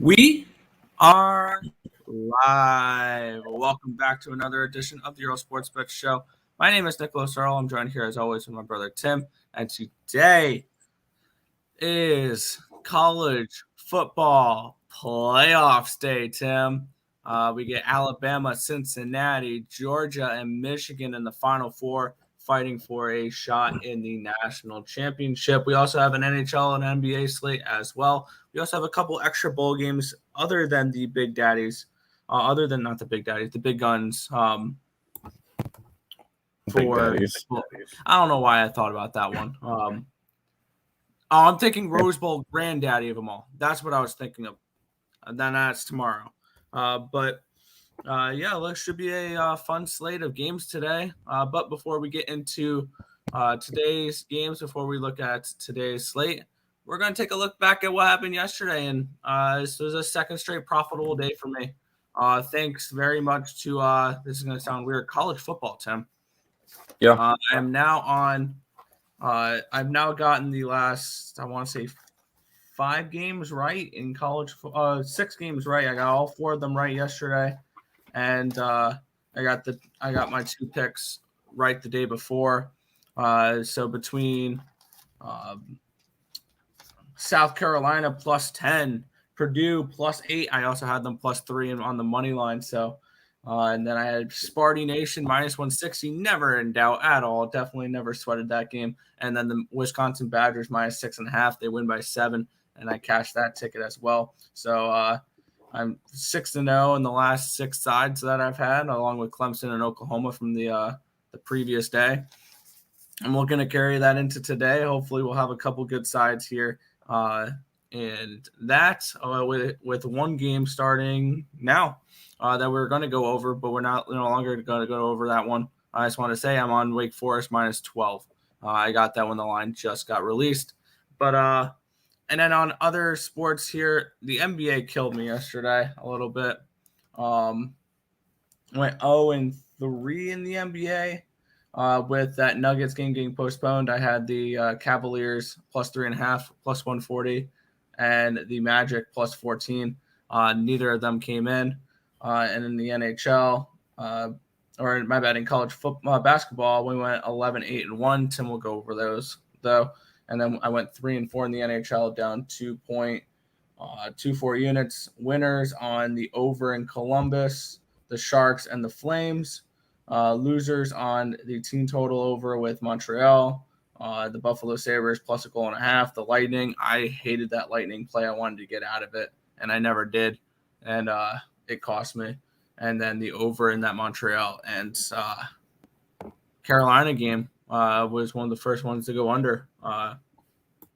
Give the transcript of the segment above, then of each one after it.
We are live. Welcome back to another edition of the Earle Sports Bet Show. My name is Nicholas Earle. I'm joined here as always with my brother Tim. And today is college football playoffs day, Tim. We get Alabama, Cincinnati, Georgia, and Michigan in the Final Four fighting for a shot in the national championship. We also have an NHL and NBA slate as well. We also have a couple extra bowl games other than the big daddies, not the big daddies, the big guns. Big daddies. I don't know why I thought about that one. I'm thinking Rose Bowl granddaddy of them all. That's what I was thinking of. And then that's tomorrow. This should be a fun slate of games today. But before we get into today's games, before we look at today's slate, we're going to take a look back at what happened yesterday. And this was a second straight profitable day for me. Thanks very much to, this is going to sound weird, college football, Tim. Yeah. I'm now on, I've now gotten the last, I want to say 5 games right in college, 6 games right. I got all 4 of them right yesterday. And I got my 2 picks right the day before. So between South Carolina plus 10, Purdue plus 8, I also had them plus 3 on the money line. So and then I had Sparty Nation minus 160, never in doubt at all. Definitely never sweated that game. And then the Wisconsin Badgers minus 6.5, they win by 7, and I cashed that ticket as well. So I'm 6-0 in the last 6 sides that I've had, along with Clemson and Oklahoma from the previous day. And we're going to carry that into today. Hopefully, we'll have a couple good sides here. And that with one game starting now that we're going to go over, but we're no longer going to go over that one. I just want to say I'm on Wake Forest minus 12. I got that when the line just got released. But and then on other sports here, the NBA killed me yesterday a little bit. Went 0-3 in the NBA with that Nuggets game getting postponed. I had the Cavaliers plus 3.5, plus 140, and the Magic plus 14. Neither of them came in. And in the NHL, in college football, basketball, we went 11-8-1. Tim will go over those though. And then I went 3-4 in the NHL, down 2.24 units. Winners on the over in Columbus, the Sharks, and the Flames. Losers on the team total over with Montreal, the Buffalo Sabres plus 1.5. The Lightning, I hated that Lightning play. I wanted to get out of it, and I never did. And it cost me. And then the over in that Montreal and Carolina game was one of the first ones to go under.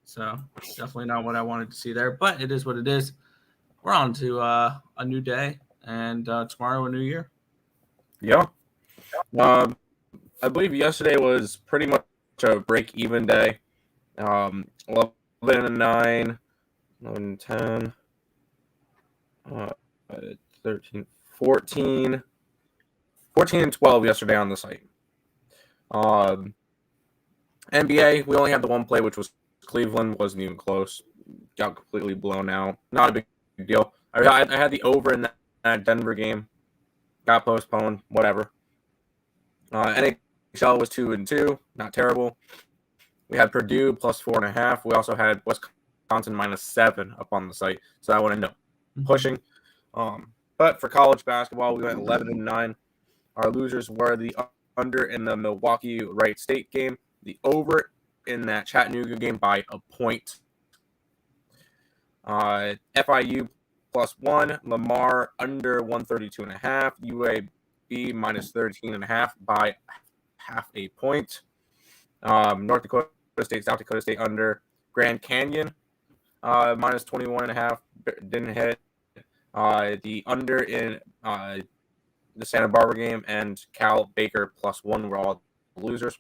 So definitely not what I wanted to see there, but it is what it is. We're on to a new day, and tomorrow a new year. Yeah. I believe yesterday was pretty much a break-even day. 11-9, 11-10, 13, 14, 14-12 yesterday on the site. NBA, we only had the one play, which was Cleveland. Wasn't even close. Got completely blown out. Not a big deal. I had the over in that Denver game. Got postponed. Whatever. NHL was 2-2. Not terrible. We had Purdue plus 4.5. We also had Wisconsin minus 7 up on the site. So that would end up pushing. But for college basketball, we went 11-9. Our losers were the under in the Milwaukee Wright State game, the over in that Chattanooga game by a point. FIU plus 1, Lamar under 132.5, UAB minus 13.5 by half a point. North Dakota State, South Dakota State under, Grand Canyon minus 21.5 didn't hit. The under in the Santa Barbara game and Cal Baker plus 1 were all losers.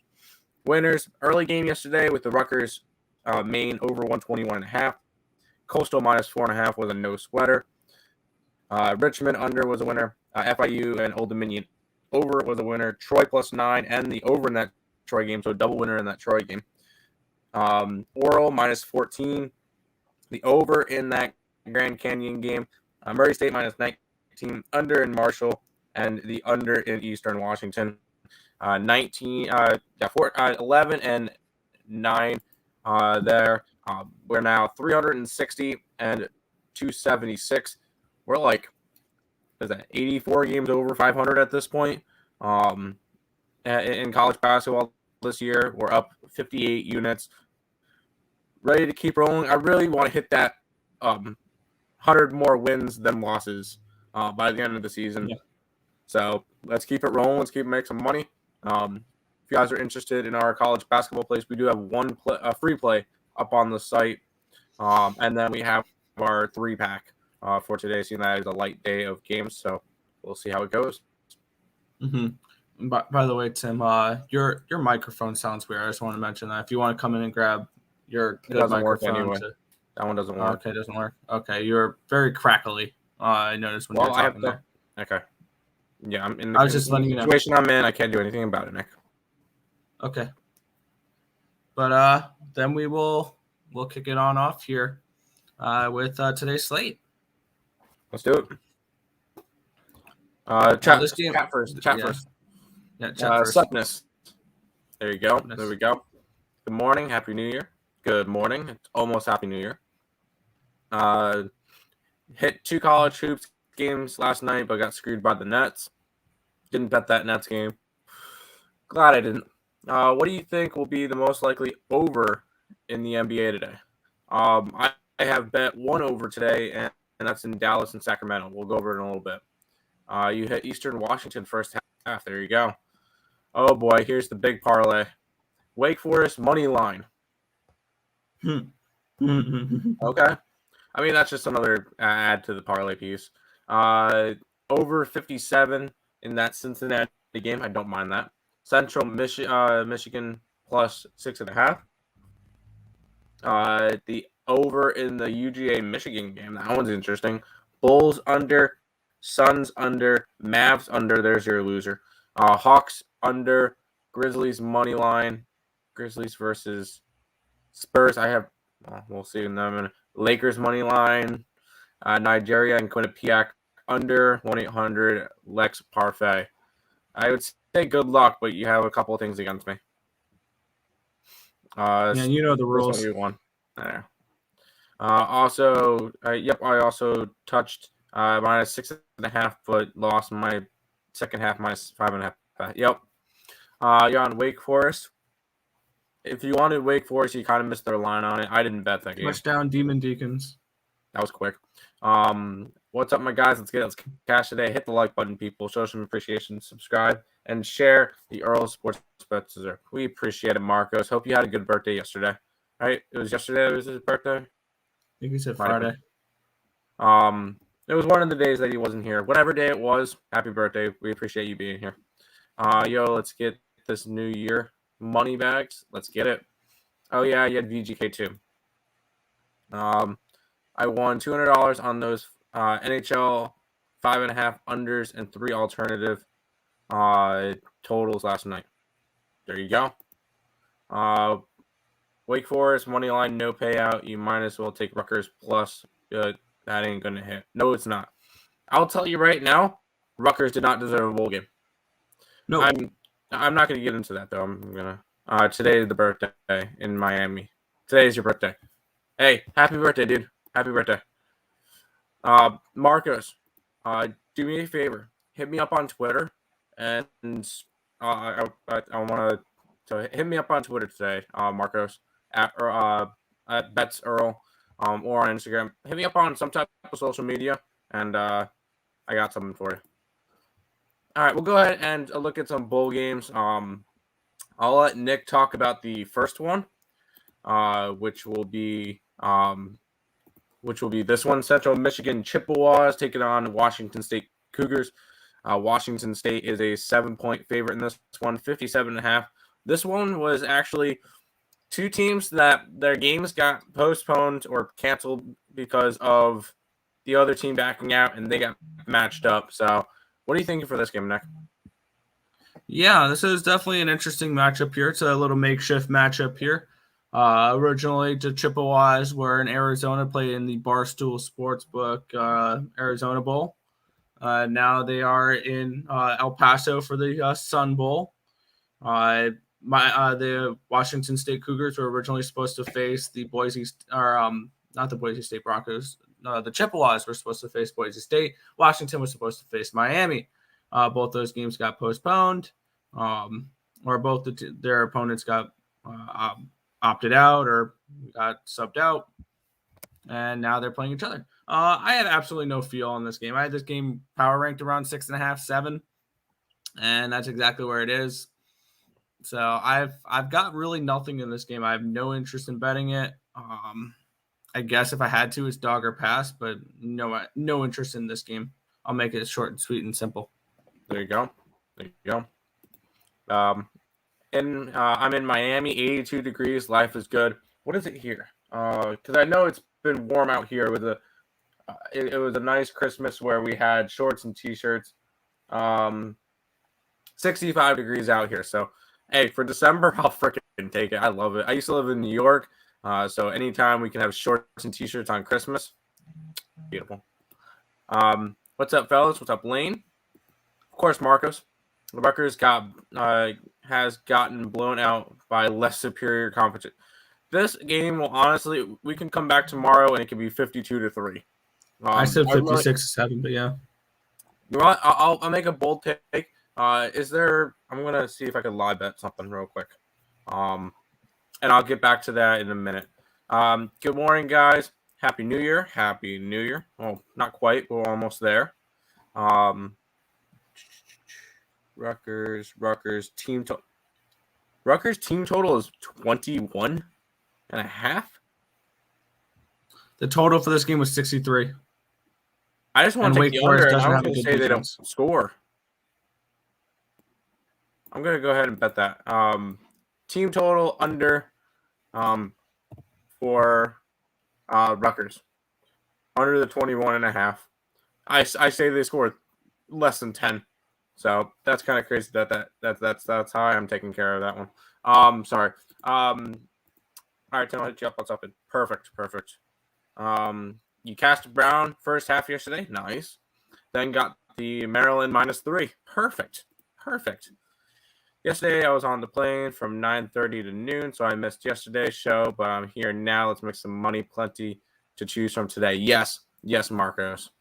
Winners, early game yesterday with the Rutgers Maine over 121.5. Coastal minus 4.5 was a no sweater. Richmond under was a winner. FIU and Old Dominion over was a winner. Troy plus 9 and the over in that Troy game, so double winner in that Troy game. Earle minus 14. The over in that Grand Canyon game Murray State minus 19, under in Marshall, and the under in Eastern Washington. 11 and 9 there. We're now 360 and 276. We're like, is that 84 games over 500 at this point? In college basketball this year, we're up 58 units. Ready to keep rolling. I really want to hit that 100 more wins than losses by the end of the season. Yeah. So let's keep it rolling. Let's keep making some money. If you guys are interested in our college basketball plays, we do have a free play up on the site. And then we have our 3-pack for today, seeing that is a light day of games. So we'll see how it goes. Mm-hmm. By the way, Tim, your microphone sounds weird. I just want to mention that. If you want to come in and grab your good microphone. Anyway. That one doesn't work. Okay, it doesn't work. Okay, you're very crackly. I noticed when you were talking there. Okay. Yeah, I'm in the situation I'm in. I can't do anything about it, Nick. Okay. But then we'll kick it on off here with today's slate. Let's do it. Chat first. Yeah, chat first. Suckness. There you go. There we go. Good morning. Happy New Year. Good morning. It's almost Happy New Year. Hit 2 college hoops games last night, but got screwed by the Nets. Didn't bet that Nets game. Glad I didn't. What do you think will be the most likely over in the NBA today? I have bet 1 over today, and that's in Dallas and Sacramento. We'll go over it in a little bit. You hit Eastern Washington first half. There you go. Oh, boy. Here's the big parlay. Wake Forest money line. Okay. I mean, that's just another add to the parlay piece. Over 57 in that Cincinnati game. I don't mind that. Central Michigan plus 6.5. The over in the UGA Michigan game. That one's interesting. Bulls under, Suns under, Mavs under. There's your loser. Hawks under, Grizzlies money line. Grizzlies versus Spurs. We'll see in them. Lakers money line. Nigeria and Quinnipiac under 1-800 Lex Parfait. I would say good luck, but you have a couple of things against me. Yeah, you know the rules. There. I also touched minus 6.5, but lost my second half minus 5.5. Yep. You're on Wake Forest. If you wanted Wake Forest, you kind of missed their line on it. I didn't bet that game. Touchdown, Demon Deacons. That was quick. What's up, my guys? Let's cash today. Hit the like button, people. Show some appreciation. Subscribe and share the Earle Sports Bets Dessert. We appreciate it, Marcos. Hope you had a good birthday yesterday. Right? It was yesterday. It was his birthday. I think he said Friday. It was one of the days that he wasn't here. Whatever day it was, happy birthday. We appreciate you being here. Let's get this new year money bags. Let's get it. Oh yeah, you had VGK too. I won $200 on those NHL 5.5 unders and 3 alternative totals last night. There you go. Wake Forest money line, no payout. You might as well take Rutgers plus. That ain't gonna hit. No, it's not. I'll tell you right now, Rutgers did not deserve a bowl game. No, I'm not gonna get into that though. I'm gonna. Today is the birthday in Miami. Today is your birthday. Hey, happy birthday, dude. Happy birthday. Marcos, do me a favor. Hit me up on Twitter, and I want to hit me up on Twitter today, Marcos, at Bets Earle, or on Instagram. Hit me up on some type of social media, and I got something for you. All right, we'll go ahead and look at some bowl games. I'll let Nick talk about the first one, which will be this one. Central Michigan Chippewas taking on Washington State Cougars. Washington State is a 7-point favorite in this one, 57.5. This one was actually 2 teams that their games got postponed or canceled because of the other team backing out, and they got matched up. So what are you thinking for this game, Nick? Yeah, this is definitely an interesting matchup here. It's a little makeshift matchup here. Originally, the Chippewas were in Arizona, played in the Barstool Sportsbook Arizona Bowl. Now they are in El Paso for the Sun Bowl. The Washington State Cougars were originally supposed to face the not the Boise State Broncos. The Chippewas were supposed to face Boise State. Washington was supposed to face Miami. Both those games got postponed, or both their opponents got opted out or got subbed out, and now they're playing each other. I had absolutely no feel on this game. I had this game power ranked around 6.5, 7, and that's exactly where it is. So I've got really nothing in this game. I have no interest in betting it. I guess if I had to, it's dog or pass, but no interest in this game. I'll make it short and sweet and simple. There you go. And I'm in Miami, 82 degrees. Life is good. What is it here? Because I know it's been warm out here. With it was a nice Christmas where we had shorts and t-shirts. 65 degrees out here. So, hey, for December, I'll freaking take it. I love it. I used to live in New York. So anytime we can have shorts and t-shirts on Christmas, beautiful. What's up, fellas? What's up, Lane? Of course, Marcos. The Rutgers has gotten blown out by less superior competition. This game will honestly, we can come back tomorrow and it can be 52-3. I said 56-7, but yeah. You know what? I'll make a bold take. I'm gonna see if I can live bet something real quick. And I'll get back to that in a minute. Good morning, guys. Happy New Year. Happy New Year. Oh, not quite, but we're almost there. Rutgers team total is 21.5. The total for this game was 63. I just want to take the under, and I'm going to say they don't score. I'm going to go ahead and bet that. Team total under for Rutgers. Under the 21.5. I say they scored less than 10. So that's kind of crazy that's how I'm taking care of that one. Sorry. All right, Tim, I'll hit you up on something. Perfect. You cast Brown first half yesterday. Nice. Then got the Maryland -3. Perfect. Yesterday, I was on the plane from 9:30 to noon, so I missed yesterday's show, but I'm here now. Let's make some money. Plenty to choose from today. Yes, Marcos.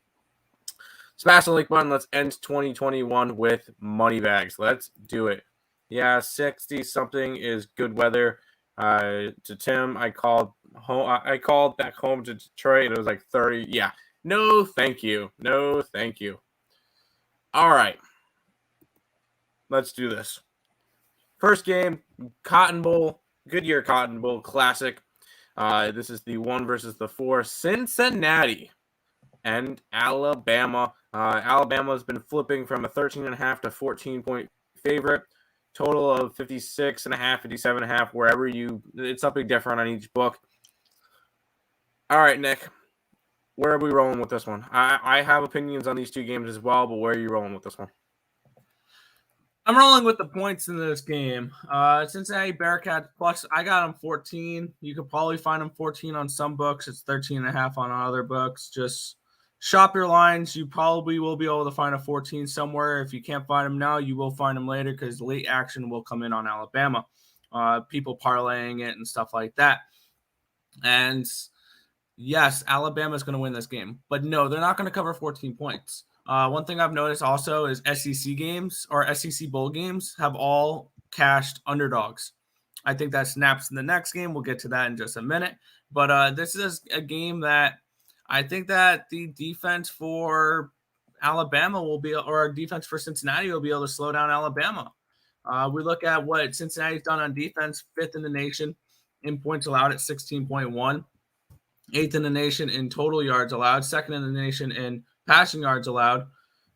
Smash the like button. Let's end 2021 with money bags. Let's do it. Yeah, 60-something is good weather. To Tim, I called back home to Detroit, and it was like 30. Yeah. No, thank you. All right. Let's do this. First game, Cotton Bowl, Goodyear Cotton Bowl Classic. This is the 1 versus the 4, Cincinnati and Alabama. Alabama has been flipping from a 13.5 to 14-point favorite. Total of 56.5, 57.5, wherever it's something different on each book. All right, Nick, where are we rolling with this one? I have opinions on these two games as well, but where are you rolling with this one? I'm rolling with the points in this game. Cincinnati Bearcats plus, I got them 14. You could probably find them 14 on some books. It's 13.5 on other books. Just shop your lines. You probably will be able to find a 14 somewhere. If you can't find them now, you will find them later because late action will come in on Alabama. People parlaying it and stuff like that. And yes, Alabama is going to win this game. But no, they're not going to cover 14 points. One thing I've noticed also is SEC games or SEC bowl games have all cashed underdogs. I think that snaps in the next game. We'll get to that in just a minute. But this is a game that I think that the defense for Alabama or defense for Cincinnati will be able to slow down Alabama. We look at what Cincinnati's done on defense, 5th in the nation in points allowed at 16.1, 8th in the nation in total yards allowed, 2nd in the nation in passing yards allowed.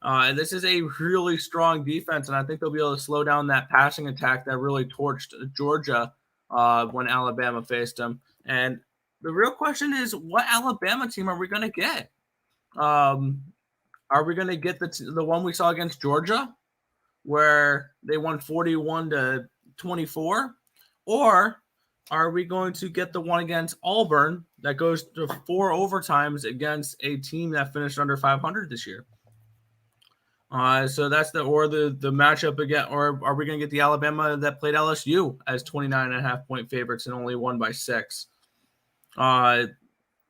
And this is a really strong defense, and I think they'll be able to slow down that passing attack that really torched Georgia when Alabama faced them. And the real question is, what Alabama team are we going to get? Are we going to get the one we saw against Georgia, where they won 41-24, or are we going to get the one against Auburn that goes to 4 overtimes against a team that finished under 500 this year? So that's the matchup again, or are we going to get the Alabama that played LSU as 29.5-point favorites and only won by 6?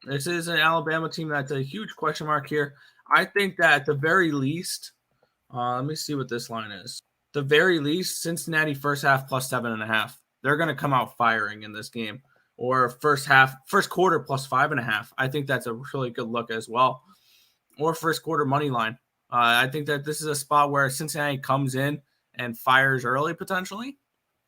This is an Alabama team that's a huge question mark here. I think that at the very least, let me see what this line is. The very least, Cincinnati first half plus 7.5. They're going to come out firing in this game. Or first quarter plus 5.5. I think that's a really good look as well. Or first quarter money line. I think that this is a spot where Cincinnati comes in and fires early potentially.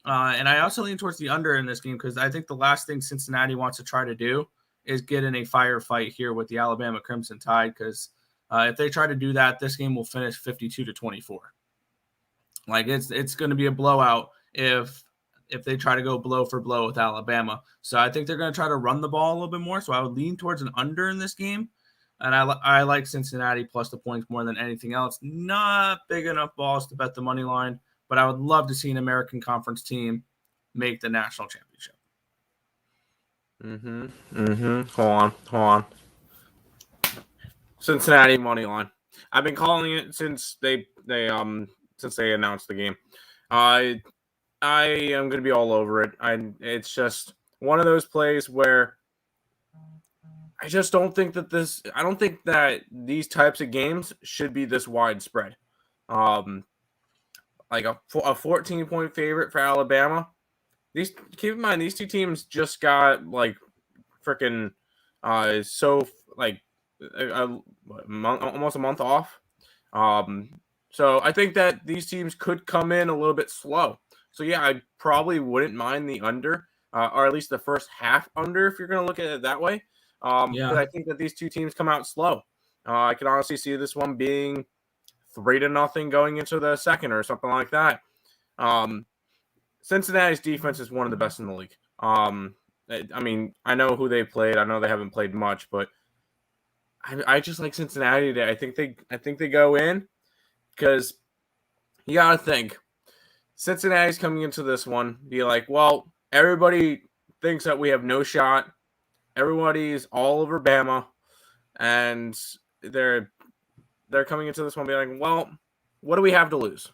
And I also lean towards the under in this game because I think the last thing Cincinnati wants to try to do is get in a firefight here with the Alabama Crimson Tide because if they try to do that, this game will finish 52-24. Like it's going to be a blowout if they try to go blow for blow with Alabama. So I think they're going to try to run the ball a little bit more. So I would lean towards an under in this game. And I like Cincinnati plus the points more than anything else. Not big enough balls to bet the money line, but I would love to see an American Conference team make the national championship. Hold on. Cincinnati money line. I've been calling it since they announced the game. I am going to be all over it. It's just one of those plays where I just don't think that I don't think that these types of games should be this widespread. Like a 14-point favorite for Alabama. Keep in mind these two teams just got like freaking almost a month off. So I think that these teams could come in a little bit slow. So yeah, I probably wouldn't mind the under, or at least the first half under if you're going to look at it that way. But I think that these two teams come out slow. I can honestly see this one being 3-0 going into the second or something like that. Cincinnati's defense is one of the best in the league. I mean, I know who they played. I know they haven't played much, but I just like Cincinnati today. I think they go in because you gotta think Cincinnati's coming into this one, be like, well, everybody thinks that we have no shot. Everybody's all over Bama, and they're coming into this one being like, well, what do we have to lose?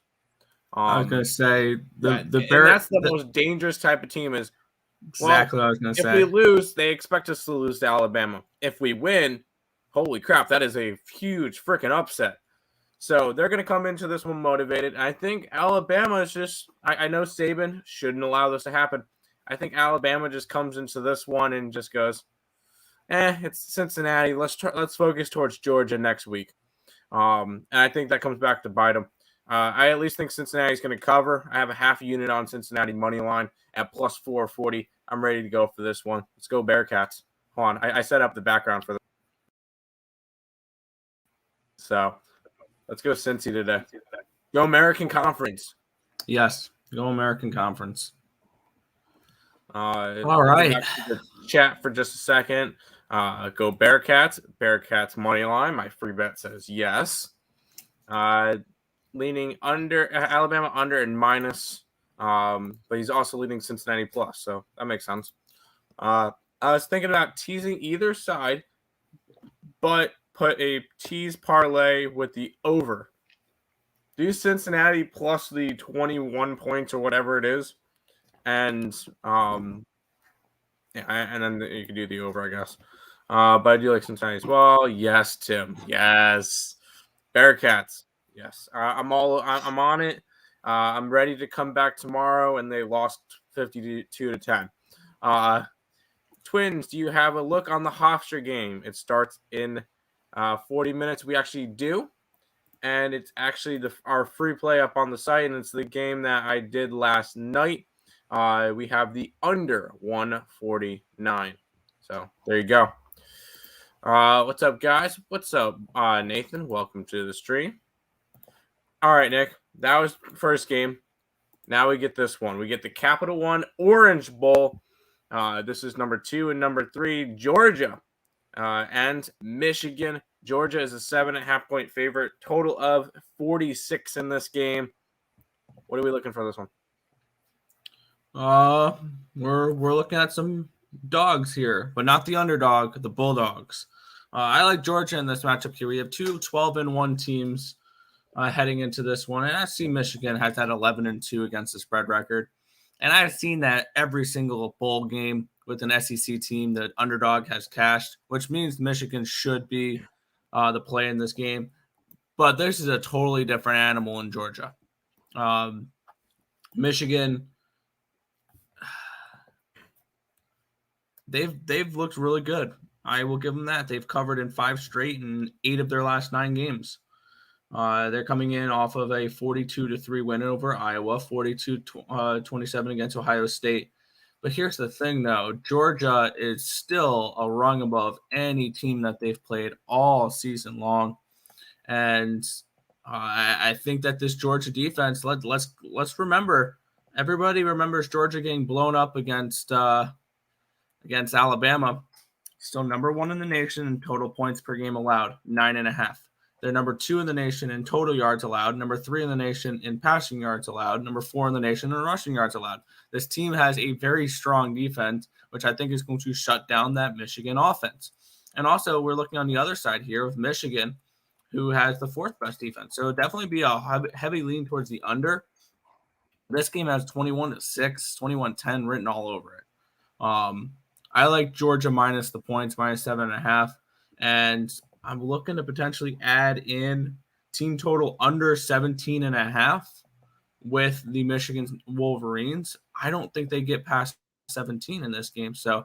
I was going to say that's the most dangerous type of team is exactly what I was going to say. If we lose, they expect us to lose to Alabama. If we win, holy crap, that is a huge freaking upset. So they're going to come into this one motivated. I think Alabama is just – I know Saban shouldn't allow this to happen. I think Alabama just comes into this one and just goes, it's Cincinnati. Let's focus towards Georgia next week. And I think that comes back to bite them. I at least think Cincinnati's going to cover. I have a half a unit on Cincinnati money line at plus 440. I'm ready to go for this one. Let's go Bearcats. Hold on. I set up the background for this. So let's go Cincy today. Go American Conference. Yes. Go American Conference. All right. Chat for just a second. Go Bearcats. Bearcats money line. My free bet says yes. Leaning under Alabama under and minus. But he's also leading Cincinnati plus, so that makes sense. I was thinking about teasing either side, but put a tease parlay with the over. Do Cincinnati plus the 21 points or whatever it is, and and then you can do the over, I guess. But I do like Cincinnati as well. Yes, Tim. Yes, Bearcats. Yes, I'm on it. I'm ready to come back tomorrow, and they lost 52-10. Twins, do you have a look on the Hofstra game? It starts in 40 minutes. We actually do, and it's actually our free play up on the site, and it's the game that I did last night. We have the under 149. So there you go. What's up, guys? What's up, Nathan? Welcome to the stream. All right, Nick. That was first game. Now we get this one. We get the Capital One Orange Bowl. This is number 2 and number 3, Georgia and Michigan. Georgia is a 7.5-point favorite. Total of 46 in this game. What are we looking for this one? We're looking at some dogs here, but not the underdog, the Bulldogs. I like Georgia in this matchup here. We have two 12-1 teams heading into this one, and I see Michigan has that 11-2 against the spread record, and I've seen that every single bowl game with an SEC team, the underdog has cashed, which means Michigan should be the play in this game. But this is a totally different animal in Georgia. Michigan, they've looked really good. I will give them that. They've covered in 5 straight and 8 of their last 9 games. They're coming in off of a 42-3 win over Iowa, 42-27 against Ohio State. But here's the thing, though. Georgia is still a rung above any team that they've played all season long. And I think that this Georgia defense, let's remember, everybody remembers Georgia getting blown up against Alabama. Still number 1 in the nation in total points per game allowed, 9.5. They're number 2 in the nation in total yards allowed, number 3 in the nation in passing yards allowed, number 4 in the nation in rushing yards allowed. This team has a very strong defense, which I think is going to shut down that Michigan offense. And also, we're looking on the other side here with Michigan, who has the 4th best defense. So it'll definitely be a heavy lean towards the under. This game has 21-6, 21-10 written all over it. I like Georgia minus the points, minus 7.5. And I'm looking to potentially add in team total under 17.5 with the Michigan Wolverines. I don't think they get past 17 in this game. So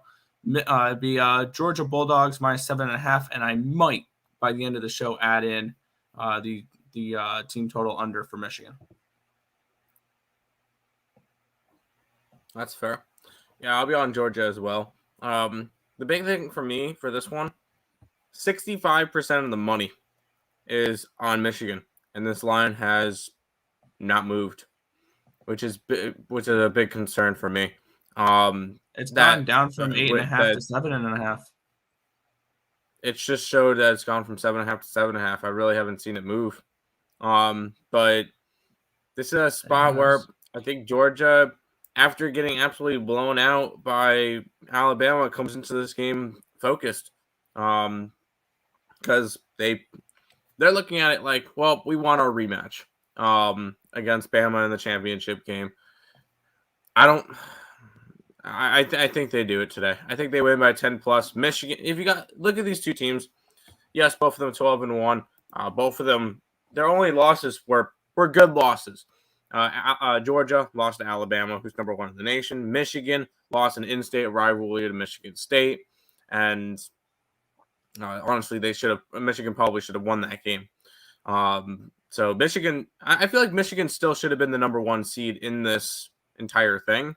it'd be Georgia Bulldogs minus 7.5. And I might, by the end of the show, add in the team total under for Michigan. That's fair. Yeah, I'll be on Georgia as well. The big thing for me for this one, 65% of the money is on Michigan, and this line has not moved, which is a big concern for me. It's gone down from 8.5 to 7.5. It's just showed that it's gone from 7.5 to 7.5. I really haven't seen it move. But this is a spot where I think Georgia, after getting absolutely blown out by Alabama, comes into this game focused. Because they're looking at it like, well, we want our rematch against Bama in the championship game. I think they do it today. I think they win by 10 plus. Michigan, look at these two teams. Yes, both of them 12-1. Both of them, their only losses were good losses. Georgia lost to Alabama, who's number 1 in the nation. Michigan lost an in-state rivalry to Michigan State, and honestly, Michigan probably should have won that game. So Michigan, I feel like Michigan still should have been the number 1 seed in this entire thing.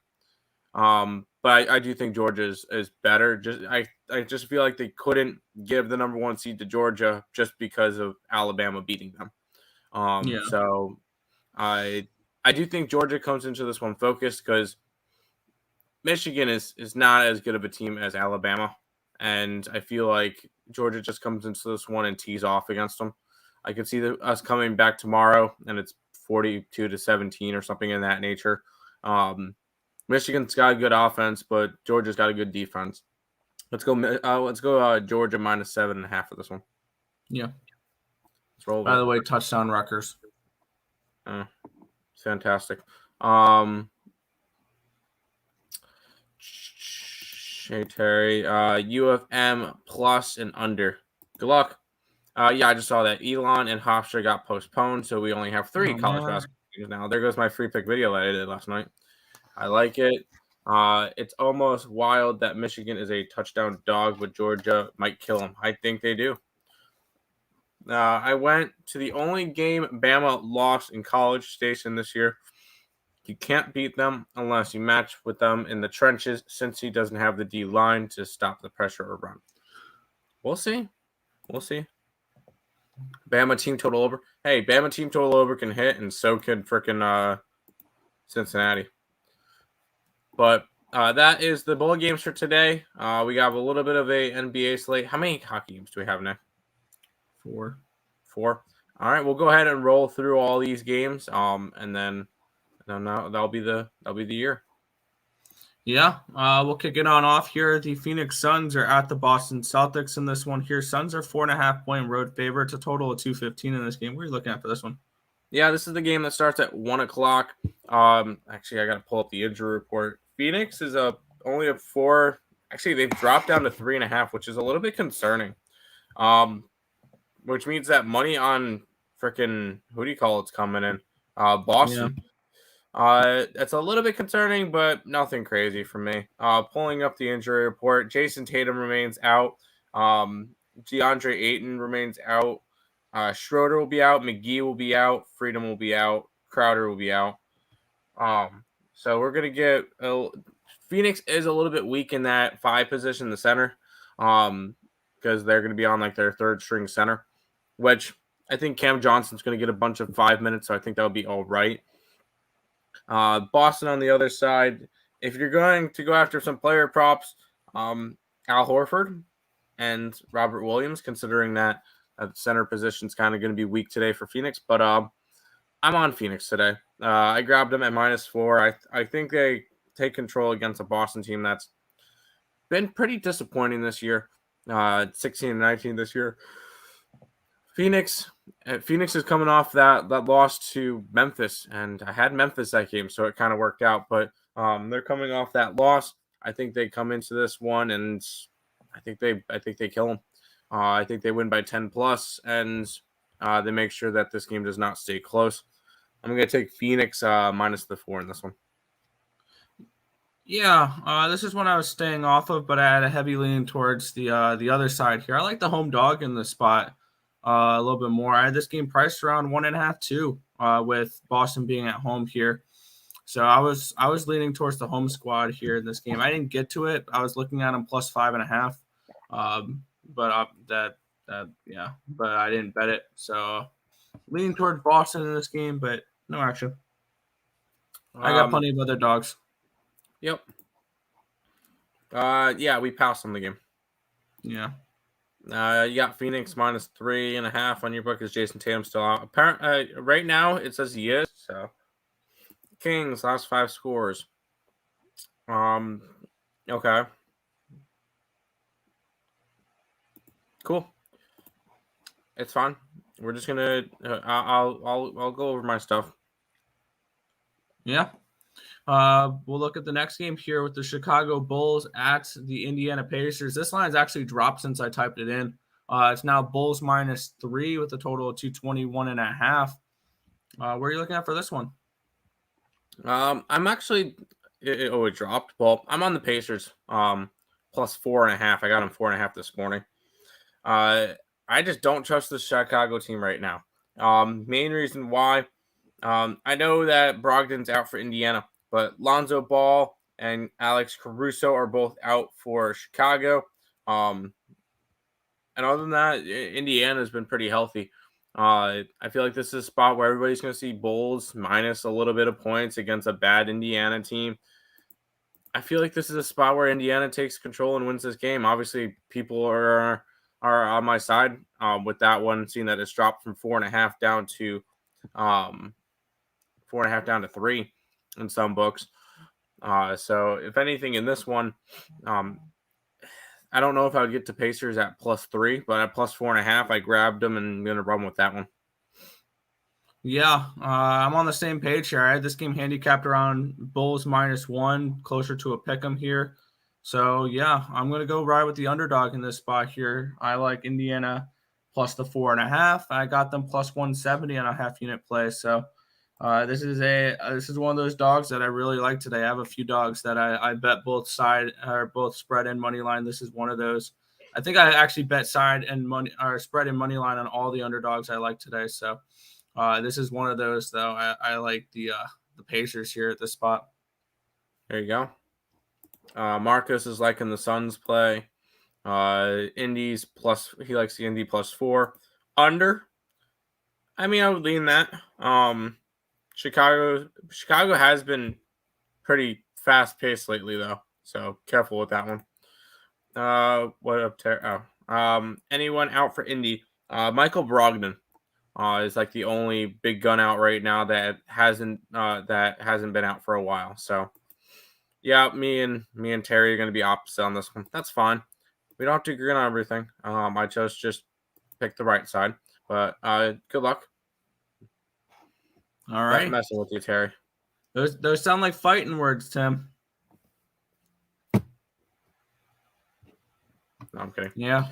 But I do think Georgia is better. I just feel like they couldn't give the number 1 seed to Georgia just because of Alabama beating them. So I do think Georgia comes into this one focused because Michigan is not as good of a team as Alabama. And I feel like Georgia just comes into this one and tees off against them. I could see us coming back tomorrow and it's 42-17 or something in that nature. Michigan's got a good offense, but Georgia's got a good defense. Let's go Georgia minus 7.5 for this one. Yeah. Let's roll. By the way, touchdown Rutgers. Fantastic. Hey, Terry. UFM plus and under. Good luck. Yeah, I just saw that Elon and Hofstra got postponed, so we only have 3 college basketball games now. There goes my free pick video that I did last night. I like it. It's almost wild that Michigan is a touchdown dog, but Georgia might kill them. I think they do. I went to the only game Bama lost in College Station this year. You can't beat them unless you match with them in the trenches, since he doesn't have the D line to stop the pressure or run. We'll see. Bama team total over. Hey, Bama team total over can hit, and so can freaking Cincinnati. But that is the bowl games for today. We got a little bit of a NBA slate. How many hockey games do we have now? 4. All right, we'll go ahead and roll through all these games. And then that'll be the year. Yeah, we'll kick it on off here. The Phoenix Suns are at the Boston Celtics in this one here. Suns are 4.5-point road favorites, a total of 215 in this game. What are you looking at for this one? Yeah, this is the game that starts at 1 o'clock. Actually, I got to pull up the injury report. Phoenix is only a 4. Actually, they've dropped down to 3.5, which is a little bit concerning. Which means that money on freaking, who do you call it's coming in? Boston. It's a little bit concerning, but nothing crazy for me. Pulling up the injury report, Jason Tatum remains out. DeAndre Ayton remains out. Schroeder will be out. McGee will be out. Freedom will be out. Crowder will be out. So we're gonna get Phoenix is a little bit weak in that 5 position, the center, because they're gonna be on like their 3rd string center, which I think Cam Johnson's gonna get a bunch of 5 minutes, so I think that would be all right. Boston on the other side, if you're going to go after some player props, Al Horford and Robert Williams, considering that center position is kind of going to be weak today for Phoenix, but I'm on Phoenix today. I grabbed them at -4. I think they take control against a Boston team that's been pretty disappointing this year. 16-19 this year. Phoenix is coming off that loss to Memphis, and I had Memphis that game, so it kind of worked out. But they're coming off that loss. I think they come into this one, and I think they kill them. I think they win by 10 plus, and they make sure that this game does not stay close. I'm going to take Phoenix minus the 4 in this one. Yeah, this is one I was staying off of, but I had a heavy leaning towards the other side here. I like the home dog in this spot a little bit more. I had this game priced around 1.5, 2, with Boston being at home here. So I was leaning towards the home squad here in this game. I didn't get to it. I was looking at them plus 5.5, but but I didn't bet it. So leaning towards Boston in this game, but no action. I got plenty of other dogs. Yep. Yeah, we passed on the game. Yeah. You got Phoenix minus 3.5 on your book. Is Jason Tatum still out? Apparently, right now it says he is. So, Kings last 5 scores. Okay. Cool. It's fine. We're just gonna. I'll go over my stuff. Yeah. We'll look at the next game here with the Chicago Bulls at the Indiana Pacers. This line has actually dropped since I typed it in. It's now Bulls minus 3 with a total of 221.5. Where are you looking at for this one? I'm actually. It dropped. Well, I'm on the Pacers. Plus 4.5. I got them 4.5 this morning. I just don't trust the Chicago team right now. Main reason why. I know that Brogdon's out for Indiana, but Lonzo Ball and Alex Caruso are both out for Chicago. And other than that, Indiana's been pretty healthy. I feel like this is a spot where everybody's going to see Bulls minus a little bit of points against a bad Indiana team. I feel like this is a spot where Indiana takes control and wins this game. Obviously, people are on my side with that one, seeing that it's dropped from 4.5 down to 4.5 down to 3 in some books. So if anything in this one, I don't know if I would get to Pacers at plus 3, but at plus 4.5, I grabbed them and I'm going to run with that one. Yeah, I'm on the same page here. I had this game handicapped around Bulls minus 1, closer to a pick 'em here. So, yeah, I'm going to go ride with the underdog in this spot here. I like Indiana plus the 4.5. I got them plus 170 on a half unit play. So, this is one of those dogs that I really like today. I have a few dogs that I bet both side or both spread and money line. This is one of those. I think I actually bet side and money or spread and money line on all the underdogs I like today. So, this is one of those though. I like the Pacers here at this spot. There you go. Marcus is liking the Suns play. Indy's plus. He likes the Indy plus 4 under. I mean, I would lean that. Chicago has been pretty fast paced lately though, so careful with that one. What up there? Anyone out for Indy? Michael Brogdon is like the only big gun out right now that hasn't been out for a while. So Yeah, me and Terry are going to be opposite on this one. That's fine. We don't have to agree on everything. I just pick the right side. But good luck. All right. Messing with you, Terry. Those sound like fighting words, Tim. No, I'm kidding. Yeah.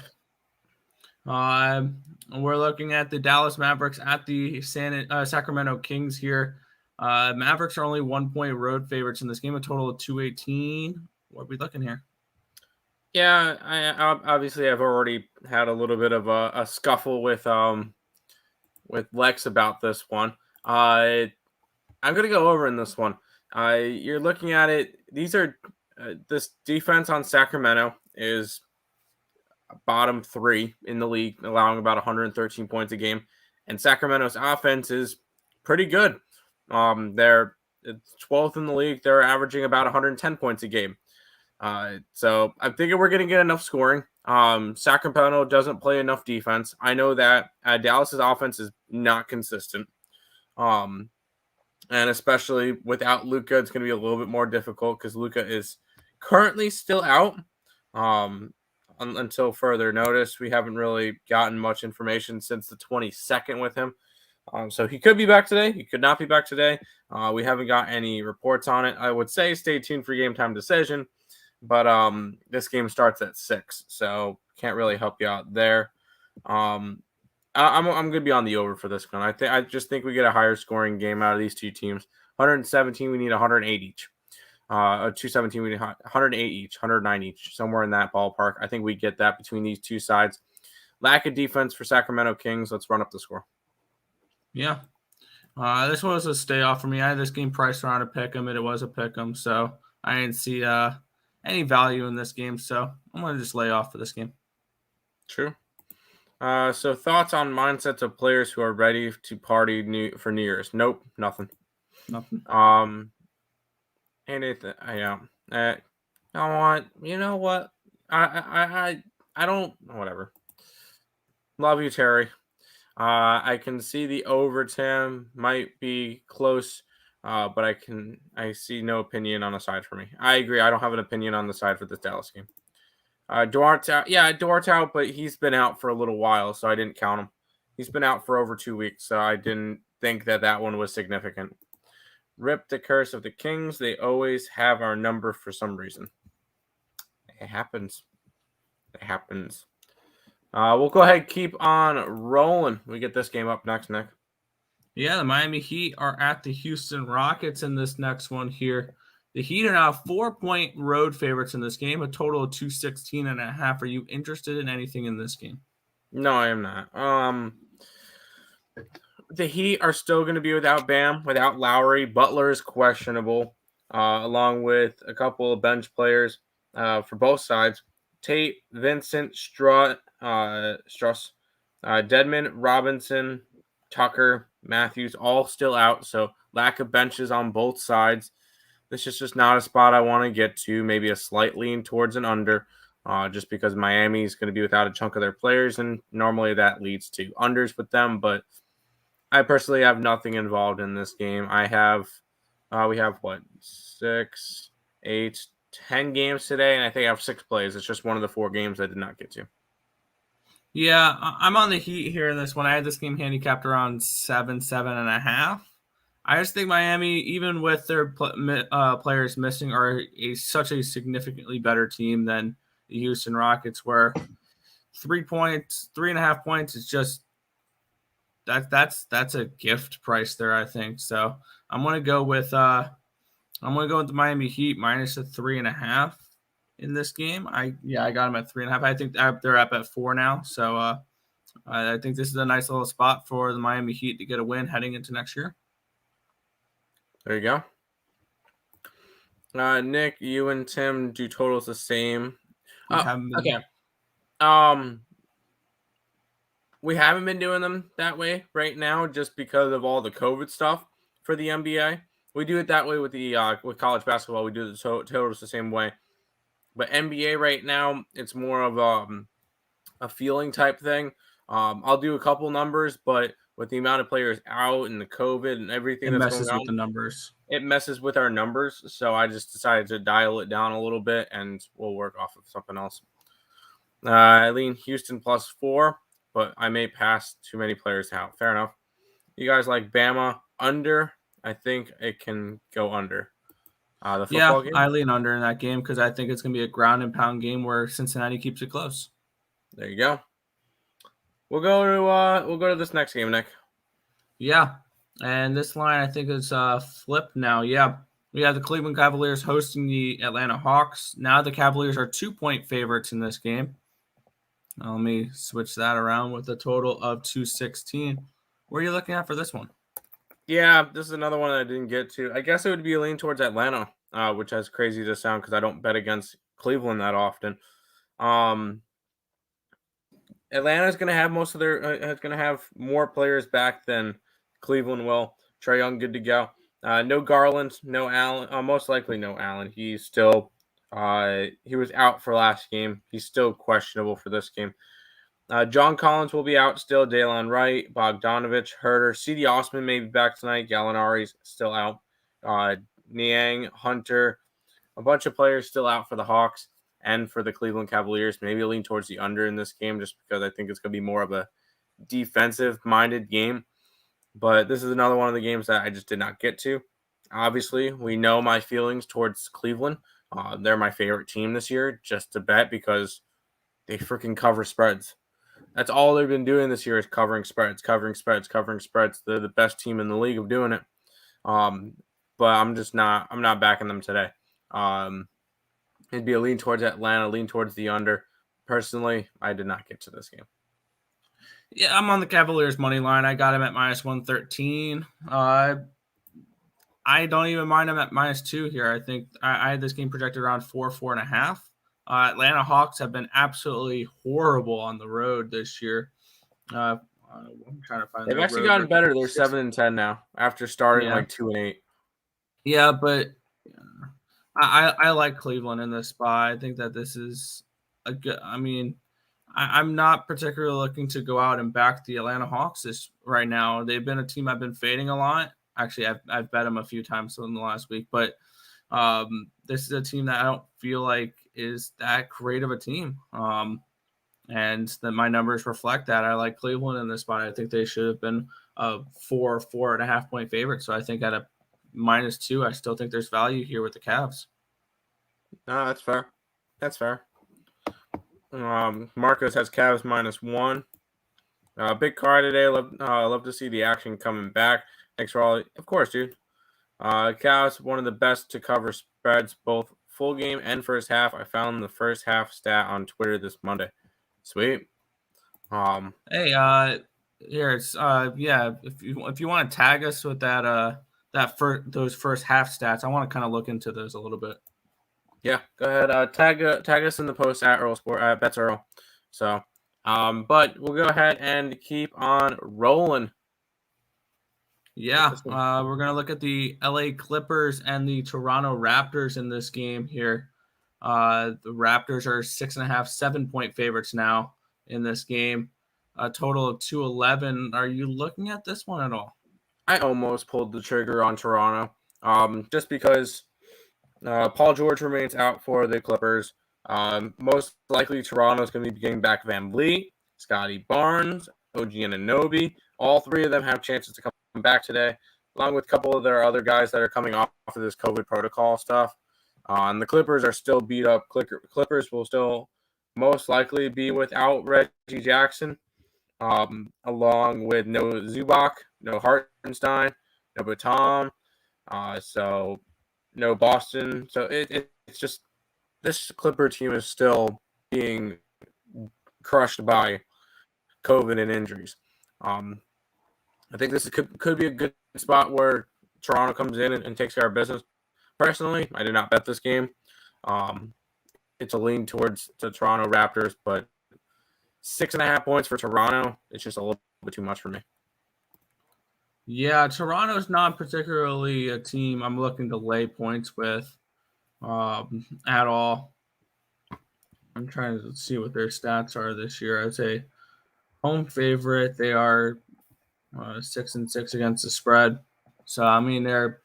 We're looking at the Dallas Mavericks at the Sacramento Kings here. Mavericks are only 1 point road favorites in this game, a total of 218. What are we looking here? Yeah, I obviously I've already had a little bit of a scuffle with Lex about this one. I'm gonna go over in this one. You're looking at it. These are this defense on Sacramento is bottom 3 in the league, allowing about 113 points a game, and Sacramento's offense is pretty good. They're 12th in the league. They're averaging about 110 points a game. So I'm thinking we're going to get enough scoring. Sacramento doesn't play enough defense. I know that Dallas's offense is not consistent. And especially without Luka, it's going to be a little bit more difficult because Luka is currently still out. Until further notice, we haven't really gotten much information since the 22nd with him. So he could be back today. He could not be back today. We haven't got any reports on it. I would say stay tuned for game time decision. But this game starts at 6, so can't really help you out there. I'm going to be on the over for this one. I just think we get a higher scoring game out of these two teams. 117, we need 108 each. 217, we need 108 each, 109 each, somewhere in that ballpark. I think we get that between these two sides. Lack of defense for Sacramento Kings. Let's run up the score. Yeah. This one was a stay off for me. I had this game priced around a pick 'em, and it was a pick 'em, so I didn't see any value in this game, so I'm going to just lay off for this game. True. So thoughts on mindsets of players who are ready to party for New Year's? Nope, nothing. Anything? Yeah. You know what? I don't. Whatever. Love you, Terry. I can see the over. Tim might be close, but I see no opinion on the side for me. I agree. I don't have an opinion on the side for this Dallas game. Duarte out, but he's been out for a little while, so I didn't count him. He's been out for over 2 weeks, so I didn't think that one was significant. Rip the curse of the Kings. They always have our number for some reason. It happens. We'll go ahead and keep on rolling. We get this game up next, Nick. Yeah, the Miami Heat are at the Houston Rockets in this next one here. The Heat are now 4 point road favorites in this game, a total of 216.5. Are you interested in anything in this game? No, I am not. The Heat are still going to be without Bam, without Lowry. Butler is questionable, along with a couple of bench players for both sides. Tate, Vincent, Struss, Dedmon, Robinson, Tucker, Matthews, all still out. So lack of benches on both sides. This is just not a spot I want to get to. Maybe a slight lean towards an under, just because Miami is going to be without a chunk of their players, and normally that leads to unders with them. But I personally have nothing involved in this game. We have 6, 8, 10 games today, and I think I have 6 plays. It's just one of the 4 games I did not get to. Yeah, I'm on the Heat here in this one. I had this game handicapped around 7.5. I just think Miami, even with their players missing, are such a significantly better team than the Houston Rockets, where 3.5 points is just that's a gift price there, I think. So I'm gonna go with the Miami Heat minus a 3.5 in this game. I got them at 3.5. I think they're up at 4 now. So I think this is a nice little spot for the Miami Heat to get a win heading into next year. There you go. Nick, you and Tim do totals the same. Okay. We haven't been doing them that way right now just because of all the COVID stuff for the NBA. We do it that way with the with college basketball. We do the totals the same way. But NBA right now, it's more of a feeling type thing. I'll do a couple numbers, but with the amount of players out and the COVID and everything It that's going messes with on, the numbers. it messes with our numbers. So I just decided to dial it down a little bit, and we'll work off of something else. I lean Houston +4, but I may pass too many players out. Fair enough. You guys like Bama under? I think it can go under. The football game? I lean under in that game because I think it's going to be a ground and pound game where Cincinnati keeps it close. There you go. We'll go to this next game, Nick. Yeah, and this line I think is flipped now. Yeah, we have the Cleveland Cavaliers hosting the Atlanta Hawks. Now the Cavaliers are 2-point favorites in this game. Now let me switch that around with a total of 216. What are you looking at for this one? Yeah, this is another one I didn't get to. I guess it would be a lean towards Atlanta, which is crazy to sound because I don't bet against Cleveland that often. Atlanta's going to have most of their is going to have more players back than Cleveland will. Trae Young good to go. No Garland, no Allen. Most likely no Allen. He's still he was out for last game. He's still questionable for this game. John Collins will be out still. Daylon Wright, Bogdanovich, Herter, C.D. Osman may be back tonight. Gallinari's still out. Niang, Hunter, a bunch of players still out for the Hawks and for the Cleveland Cavaliers. Maybe lean towards the under in this game just because I think it's going to be more of a defensive-minded game. But this is another one of the games that I just did not get to. Obviously, we know my feelings towards Cleveland. They're my favorite team this year just to bet because they freaking cover spreads. That's all they've been doing this year is covering spreads. They're the best team in the league of doing it. But I'm not backing them today. It'd be a lean towards Atlanta, lean towards the under. Personally, I did not get to this game. Yeah, I'm on the Cavaliers money line. I got him at -113. I don't even mind him at -2 here. I think I had this game projected around 4.5. Atlanta Hawks have been absolutely horrible on the road this year. I'm trying to find. They've actually gotten better. They're 7-10 now after starting 2-8. Yeah, but I like Cleveland in this spot. I think that this is a good. I mean, I'm not particularly looking to go out and back the Atlanta Hawks right now. They've been a team I've been fading a lot. Actually, I've bet them a few times in the last week, but this is a team that I don't feel like is that great of a team. And that my numbers reflect that. I like Cleveland in this spot. I think they should have been a 4.5 point favorite. So I think at a -2, I still think there's value here with the Cavs. No, that's fair. That's fair. Marcos has Cavs -1. Big card today. Love to see the action coming back. Thanks for all. Of course, dude. Cavs, one of the best to cover spreads, both full game and first half. I found the first half stat on Twitter this Monday. Sweet. Hey, here it's If you want to tag us with those first half stats, I want to kind of look into those a little bit. Yeah, go ahead. Tag us in the post at Earle Sport at Bets Earle. So, but we'll go ahead and keep on rolling. Yeah, we're gonna look at the LA Clippers and the Toronto Raptors in this game here. The Raptors are 6.5, 7-point favorites now in this game. A total of 211. Are you looking at this one at all? I almost pulled the trigger on Toronto, just because Paul George remains out for the Clippers. Most likely Toronto's going to be getting back Van Vliet, Scotty Barnes, OG Anunoby. All three of them have chances to come back today, along with a couple of their other guys that are coming off of this COVID protocol stuff. And the Clippers are still beat up. Clippers will still most likely be without Reggie Jackson, along with no Zubac, no Hartenstein, no Batum, so no Boston. So it's just this Clipper team is still being crushed by COVID and injuries. I think this could be a good spot where Toronto comes in and takes care of business. Personally, I did not bet this game. It's a lean towards the Toronto Raptors, but 6.5 points for Toronto, it's just a little bit too much for me. Yeah, Toronto's not particularly a team I'm looking to lay points with at all. I'm trying to see what their stats are this year. I'd say home favorite. They are 6-6 against the spread. So I mean they're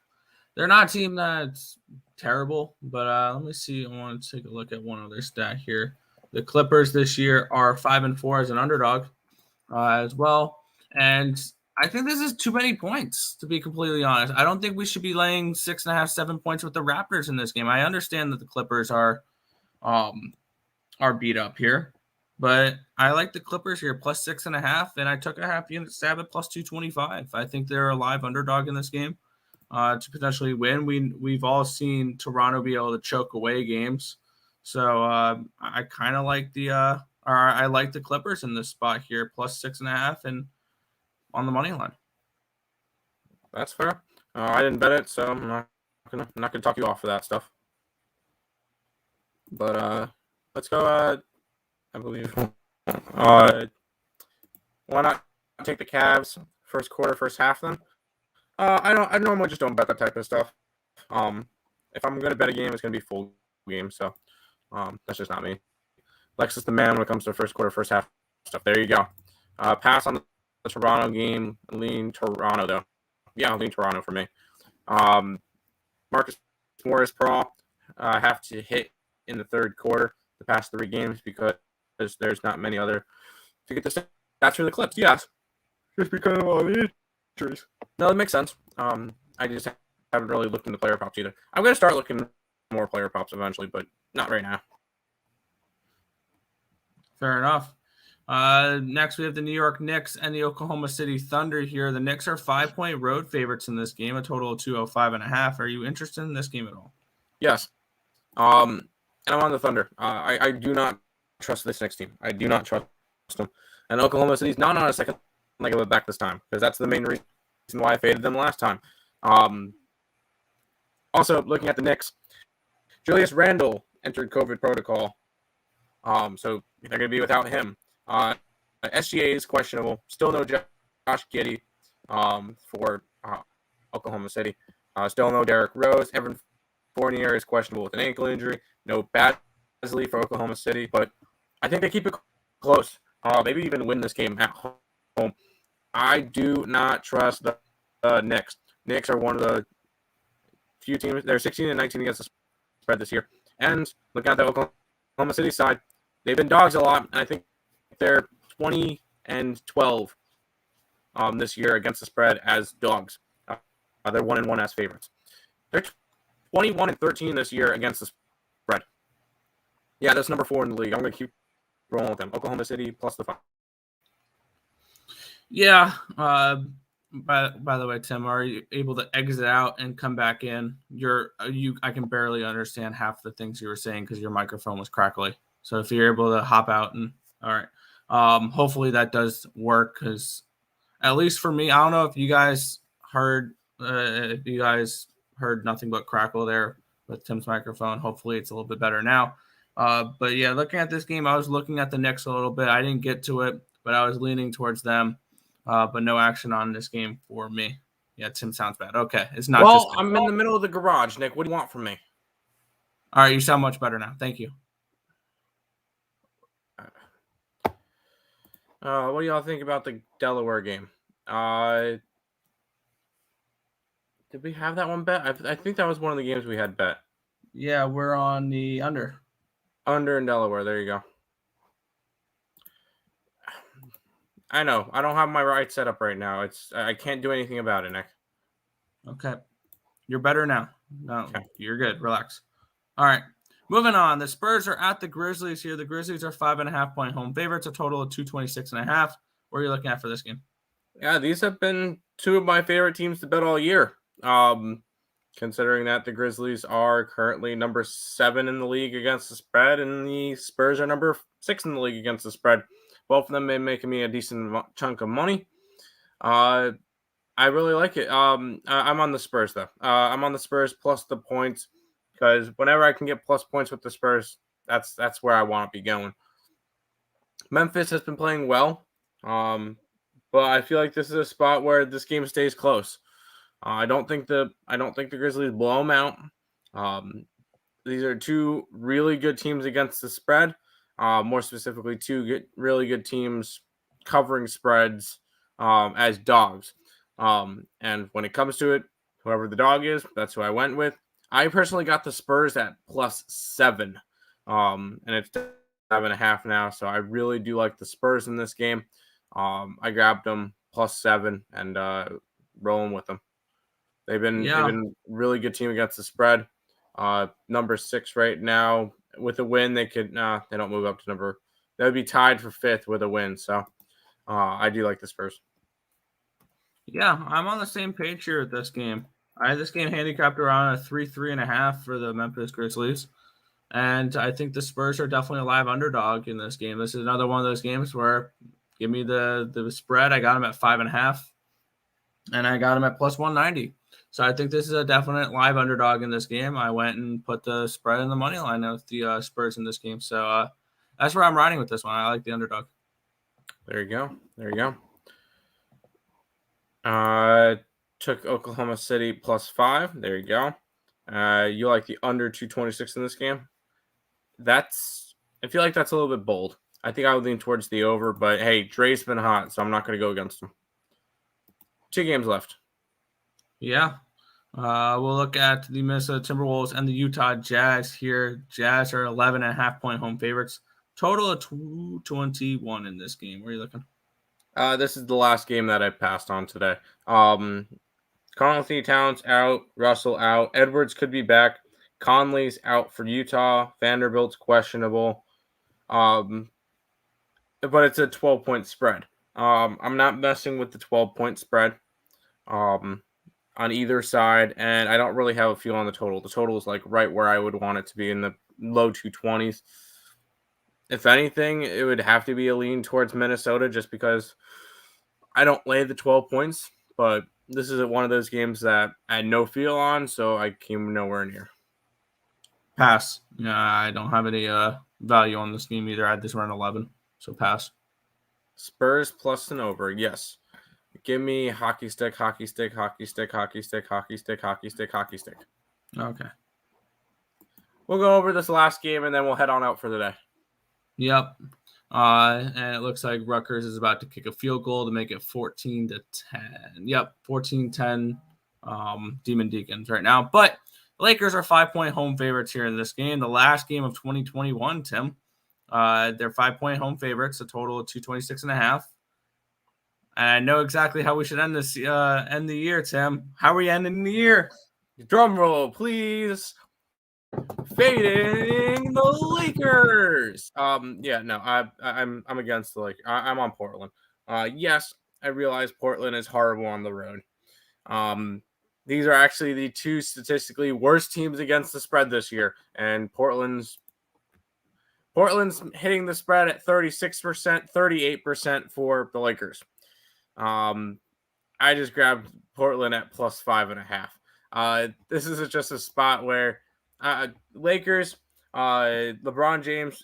not a team that's terrible, but let me see. I want to take a look at one other stat here. The Clippers this year are 5-4 as an underdog as well, and I think this is too many points, to be completely honest. I don't think we should be laying 6.5, 7 points with the Raptors in this game. I understand that the Clippers are beat up here, but I like the Clippers here plus 6.5, and I took a half unit stab at plus 225. I think they're a live underdog in this game to potentially win. We've all seen Toronto be able to choke away games, so I kind of like I like the Clippers in this spot here plus 6.5 and on the money line. That's fair. I didn't bet it, so I'm not gonna talk you off for that stuff. But let's go. I believe. Why not take the Cavs first quarter, first half then? I normally just don't bet that type of stuff. If I'm gonna bet a game, it's gonna be full game. So that's just not me. Lex is the man when it comes to first quarter, first half stuff. There you go. Pass on the Toronto game. Lean Toronto though. Yeah, lean Toronto for me. Marcus Morris prop have to hit in the third quarter the past 3 games because there's not many other to get the stats for the Clips. Yes, just because of all the injuries. No, that makes sense. I just haven't really looked into player props either. I'm gonna start looking more player props eventually, but not right now. Fair enough. Next, we have the New York Knicks and the Oklahoma City Thunder here. The Knicks are 5-point road favorites in this game, a total of 205.5. Are you interested in this game at all? Yes. And I'm on the Thunder. I do not trust this Knicks team. I do not trust them. And Oklahoma City's not on a second leg of it back this time because that's the main reason why I faded them last time. Also, looking at the Knicks, Julius Randle entered COVID protocol. So they're going to be without him. SGA is questionable. Still no Josh Giddey for Oklahoma City. Still no Derrick Rose. Evan Fournier is questionable with an ankle injury. No Basley for Oklahoma City. But I think they keep it close. Maybe even win this game at home. I do not trust the Knicks. Knicks are one of the few teams. They're 16-19 against the spread this year. And looking at the Oklahoma City side, they've been dogs a lot. And I think they're 20-12 this year against the spread as dogs. They're 1-1 as favorites. They're 21-13 this year against the spread. Yeah, that's number 4 in the league. I'm going to keep rolling with them. Oklahoma City plus the 5. Yeah. By the way, Tim, are you able to exit out and come back in? I can barely understand half the things you were saying because your microphone was crackly. So if you're able to hop out and all right. Hopefully that does work because at least for me, I don't know if you guys heard nothing but crackle there with Tim's microphone. Hopefully it's a little bit better now. But yeah, looking at this game, I was looking at the Knicks a little bit. I didn't get to it, but I was leaning towards them. But no action on this game for me. Yeah, Tim sounds bad. Okay, it's not. Well, I'm in the middle of the garage, Nick. What do you want from me? All right, you sound much better now. Thank you. What do y'all think about the Delaware game? Did we have that one bet? I think that was one of the games we had bet. Yeah, we're on the under. Under in Delaware. There you go. I know. I don't have my right set up right now. I can't do anything about it, Nick. Okay. You're better now. No, okay. You're good. Relax. All right. Moving on. The Spurs are at the Grizzlies here. The Grizzlies are 5.5-point home favorites, a total of 226.5. What are you looking at for this game? Yeah, these have been 2 of my favorite teams to bet all year. Considering that the Grizzlies are currently number 7 in the league against the spread, and the Spurs are number 6 in the league against the spread. Both of them been making me a decent chunk of money. I really like it. I'm on the Spurs, though. I'm on the Spurs plus the points because whenever I can get plus points with the Spurs, that's where I want to be going. Memphis has been playing well, but I feel like this is a spot where this game stays close. I don't think the Grizzlies blow them out. These are 2 really good teams against the spread. More specifically, 2 really good teams covering spreads as dogs. And when it comes to it, whoever the dog is, that's who I went with. I personally got the Spurs at +7. And it's 7.5 now. So I really do like the Spurs in this game. I grabbed them +7 and rolling with them. They've been really good team against the spread. Number 6 right now. With a win, they don't move up to number. They would be tied for 5th with a win. So I do like the Spurs. Yeah, I'm on the same page here with this game. I had this game handicapped around a 3.5 for the Memphis Grizzlies. And I think the Spurs are definitely a live underdog in this game. This is another one of those games where give me the spread. I got them at 5.5. And I got them at +190. So I think this is a definite live underdog in this game. I went and put the spread in the money line of the Spurs in this game. So that's where I'm riding with this one. I like the underdog. There you go. Took Oklahoma City +5. There you go. You like the under 226 in this game? I feel like that's a little bit bold. I think I would lean towards the over, but hey, Dre's been hot, so I'm not going to go against him. 2 games left. Yeah. We'll look at the Minnesota Timberwolves and the Utah Jazz here. Jazz are 11.5-point home favorites. Total of 221 in this game. Where are you looking? This is the last game that I passed on today. Karl-Anthony Towns out. Russell out. Edwards could be back. Conley's out for Utah. Vanderbilt's questionable. But it's a 12-point spread. I'm not messing with the 12-point spread on either side, and I don't really have a feel on the total. The total is like right where I would want it to be in the low 220s. If anything, it would have to be a lean towards Minnesota just because I don't lay the 12 points, but this is one of those games that I had no feel on, so I came nowhere near. Pass. Yeah, I don't have any value on this game either. I had this around 11, so pass. Spurs plus and over, yes. Give me hockey stick. Okay. We'll go over this last game, and then we'll head on out for the day. Yep. And it looks like Rutgers is about to kick a field goal to make it 14-10. Yep, 14-10 Demon Deacons right now. But the Lakers are 5-point home favorites here in this game. The last game of 2021, Tim. They're 5-point home favorites, a total of 226.5. And I know exactly how we should end the year, Tim. How are we ending the year? Drum roll, please. Fading the Lakers. I'm against the Lakers. I'm on Portland. Yes, I realize Portland is horrible on the road. These are actually the 2 statistically worst teams against the spread this year, and Portland's hitting the spread at 36%, 38% for the Lakers. I just grabbed Portland at +5.5. This is just a spot where Lakers, LeBron James.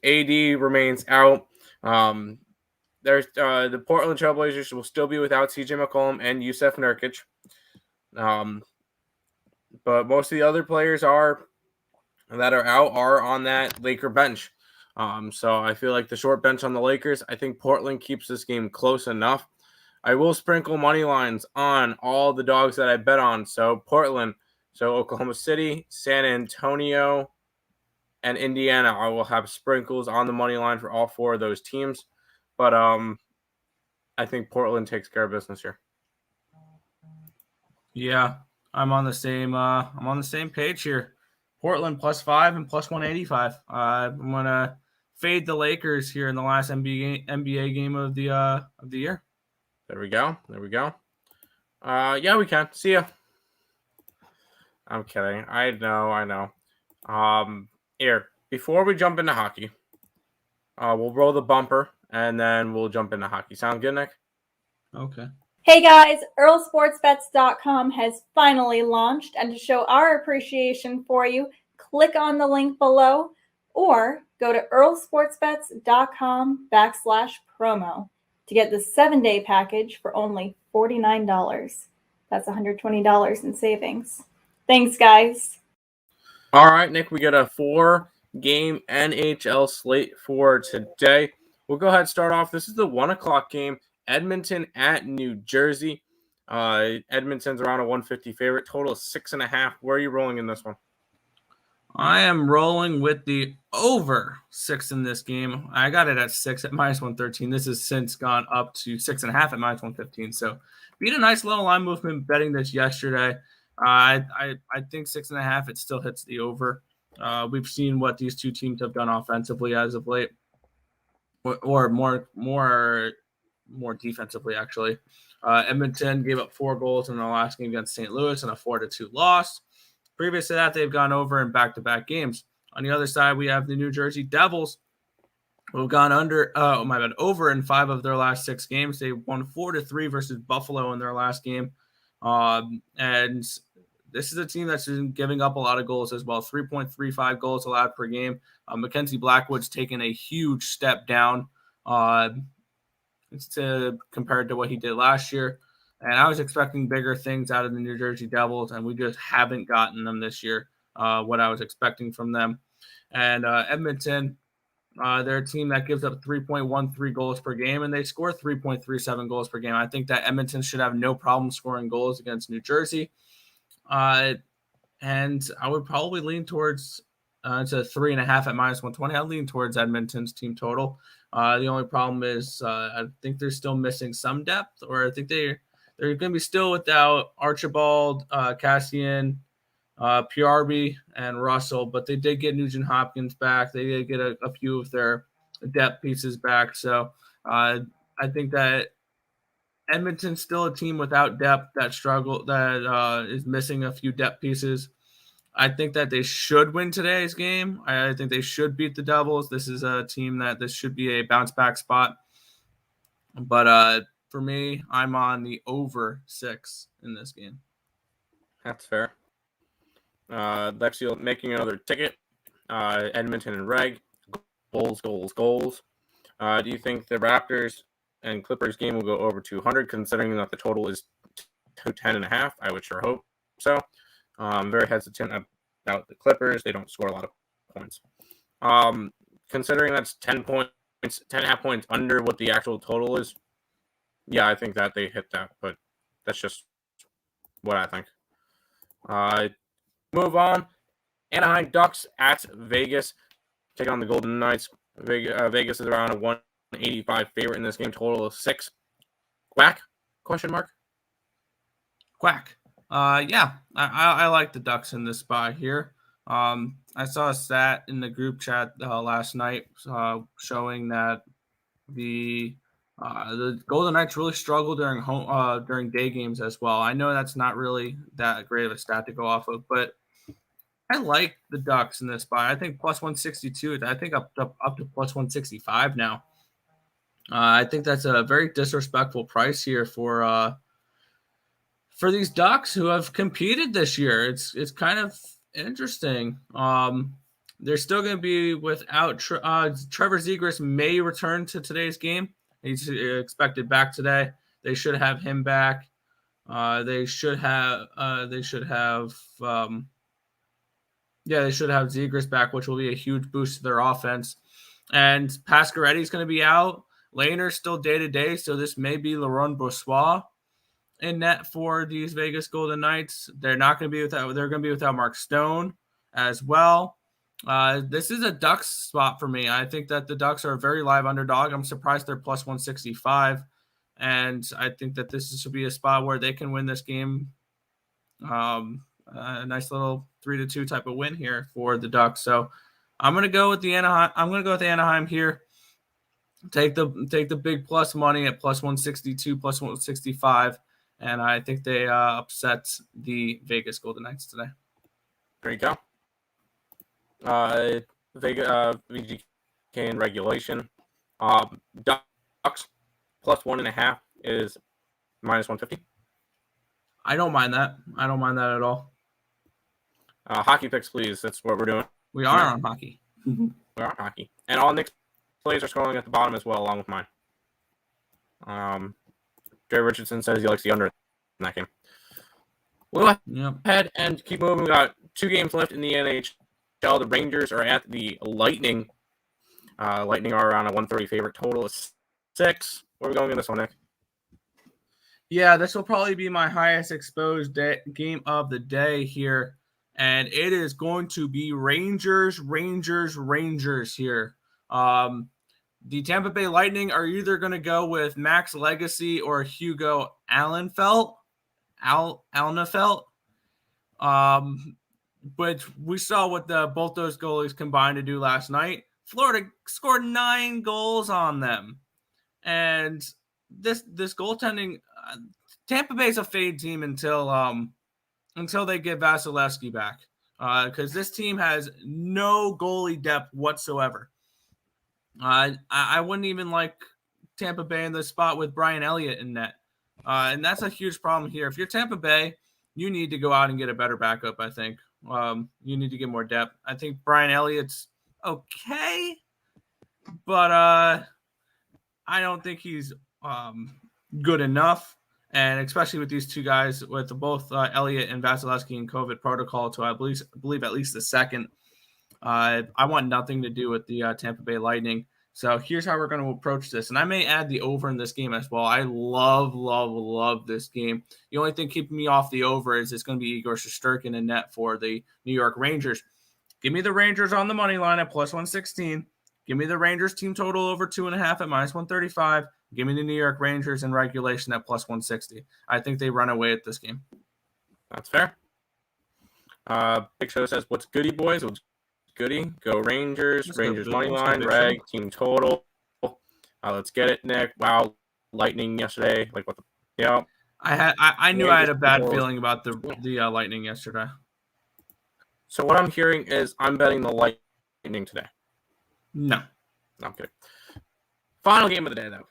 AD remains out. There's the Portland Trailblazers will still be without CJ McCollum and Yusuf Nurkic. But most of the other players that are out are on that Laker bench. So I feel like the short bench on the Lakers, I think Portland keeps this game close enough. I will sprinkle money lines on all the dogs that I bet on. So Portland, so Oklahoma City, San Antonio, and Indiana, I will have sprinkles on the money line for all 4 of those teams. But I think Portland takes care of business here. Yeah, I'm on the same page here. Portland +5 and +185. I'm gonna fade the Lakers here in the last NBA game of the year. There we go. Yeah, we can. See ya. I'm kidding. I know. Here, before we jump into hockey, we'll roll the bumper and then we'll jump into hockey. Sound good, Nick? Okay. Hey guys, EarleSportsBets.com has finally launched, and to show our appreciation for you, click on the link below or go to EarleSportsBets.com/promo to get the 7-day package for only $49. That's $120 in savings. Thanks, guys. All right, Nick, we got a 4-game NHL slate for today. we'll go ahead and start off. This is the 1 o'clock game. Edmonton at New Jersey. Edmonton's around a 150 favorite. Total of 6.5. Where are you rolling in this one? I am rolling with the over 6 in this game. I got it at 6 at -113. This has since gone up to 6.5 at -115. So beat a nice little line movement betting this yesterday. I think 6.5. It still hits the over. We've seen what these two teams have done offensively as of late, or more defensively actually. Edmonton gave up 4 goals in the last game against St. Louis and a 4-2 loss. Previous to that, they've gone over in back-to-back games. On the other side, we have the New Jersey Devils, who have gone over in 5 of their last 6 games. They won 4-3 versus Buffalo in their last game. And this is a team that's been giving up a lot of goals as well. 3.35 goals allowed per game. Mackenzie Blackwood's taken a huge step down compared to what he did last year. And I was expecting bigger things out of the New Jersey Devils, and we just haven't gotten them this year, what I was expecting from them. And Edmonton, they're a team that gives up 3.13 goals per game, and they score 3.37 goals per game. I think that Edmonton should have no problem scoring goals against New Jersey. And I would probably lean towards to 3.5 at -120. I'll lean towards Edmonton's team total. The only problem is I think they're still missing some depth, or I think they're going to be still without Archibald, Cassian, PRB, and Russell, but they did get Nugent Hopkins back. They did get a few of their depth pieces back. So I think that Edmonton's still a team without depth that is missing a few depth pieces. I think that they should win today's game. I think they should beat the Devils. This is a team that this should be a bounce back spot. But for me, I'm on the over 6 in this game. That's fair. Lexi making another ticket. Edmonton and Reg. Goals. Do you think the Raptors and Clippers game will go over 200, considering that the total is 210.5? I would sure hope so. Very hesitant about the Clippers. They don't score a lot of points. Considering that's 10.5 points under what the actual total is, yeah, I think that they hit that, but that's just what I think. Move on. Anaheim Ducks at Vegas. Take on the Golden Knights. Vegas is around a 185 favorite in this game. Total of 6. Quack? Question mark? Quack. Yeah, I like the Ducks in this spot here. I saw a stat in the group chat last night showing that the Golden Knights really struggle during day games as well. I know that's not really that great of a stat to go off of, but I like the Ducks in this spot. I think plus 162. I think up to plus 165 now. I think that's a very disrespectful price here for these Ducks who have competed this year. It's kind of interesting. They're still going to be without Trevor Zegras may return to today's game. He's expected back today. They should have him back. They should have Zegras back, which will be a huge boost to their offense. And Pasquaretti's going to be out. Lehner's still day-to-day, so this may be Laurent Brossoit in net for these Vegas Golden Knights. They're not going to be without. They're going to be without Mark Stone as well. This is a Ducks spot for me. I think that the Ducks are a very live underdog. I'm surprised they're plus 165, and I think that this should be a spot where they can win this game. A nice little 3-2 type of win here for the Ducks. So I'm going to go with the Anaheim. I'm going to go with Anaheim here. Take the big plus money at plus 162, plus 165. And I think they upset the Vegas Golden Knights today. There you go. Vegas VGK in regulation. Ducks plus 1.5 is minus 150. I don't mind that. I don't mind that at all. Hockey picks, please. That's what we're doing. We are on hockey. We are on hockey. And all Knicks plays are scrolling at the bottom as well, along with mine. Jay Richardson says he likes the under in that game. We'll go ahead and keep moving. We got 2 games left in the NHL. The Rangers are at the Lightning. Lightning are around a 130 favorite. Total is 6. Where are we going in this one, Nick? Yeah, this will probably be my highest exposed game of the day here. And it is going to be Rangers here. The Tampa Bay Lightning are either going to go with Max Legacy or Hugo Allenfelt. But we saw what both those goalies combined to do last night. Florida scored 9 goals on them. And this goaltending, Tampa Bay's a fade team until they get Vasilevsky back, because this team has no goalie depth whatsoever. I wouldn't even like Tampa Bay in the spot with Brian Elliott in net, and that's a huge problem here. If you're Tampa Bay, you need to go out and get a better backup. I think you need to get more depth. I think Brian Elliott's okay, but I don't think he's good enough. And especially with these two guys, with both Elliott and Vasilevsky in COVID protocol to, I believe at least the second, I want nothing to do with the Tampa Bay Lightning. So here's how we're going to approach this. And I may add the over in this game as well. I love this game. The only thing keeping me off the over is it's going to be Igor Shesterkin in net for the New York Rangers. Give me the Rangers on the money line at plus 116. Give me the Rangers team total over 2.5 at minus 135. Give me the New York Rangers in regulation at plus 160. I think they run away at this game. That's fair. Big Show says, what's goody, boys? What's goody? Go Rangers. Let's Rangers go money line, reg, team total. Let's get it, Nick. Wow, Lightning yesterday. Like, what the... Yeah. I knew I had a bad feeling about the Lightning yesterday. So what I'm hearing is I'm betting the Lightning today. No. I'm kidding. Final game of the day, though.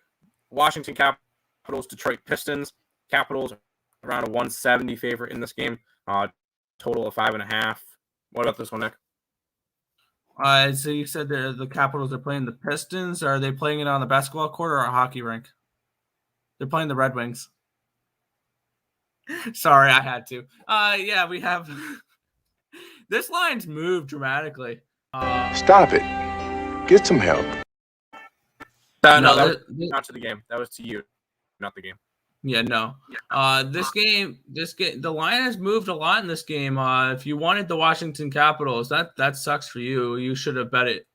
Washington Capitals, Detroit Pistons. Capitals around a 170 favorite in this game. Total of 5.5. What about this one, Nick? So you said the Capitals are playing the Pistons. Are they playing it on the basketball court or a hockey rink? They're playing the Red Wings. Sorry, I had to. Yeah, we have... This line's moved dramatically. Stop it. Get some help. No, that was not to the game. That was to you, not the game. Yeah, no. This game, the line has moved a lot in this game. If you wanted the Washington Capitals, that sucks for you. You should have bet it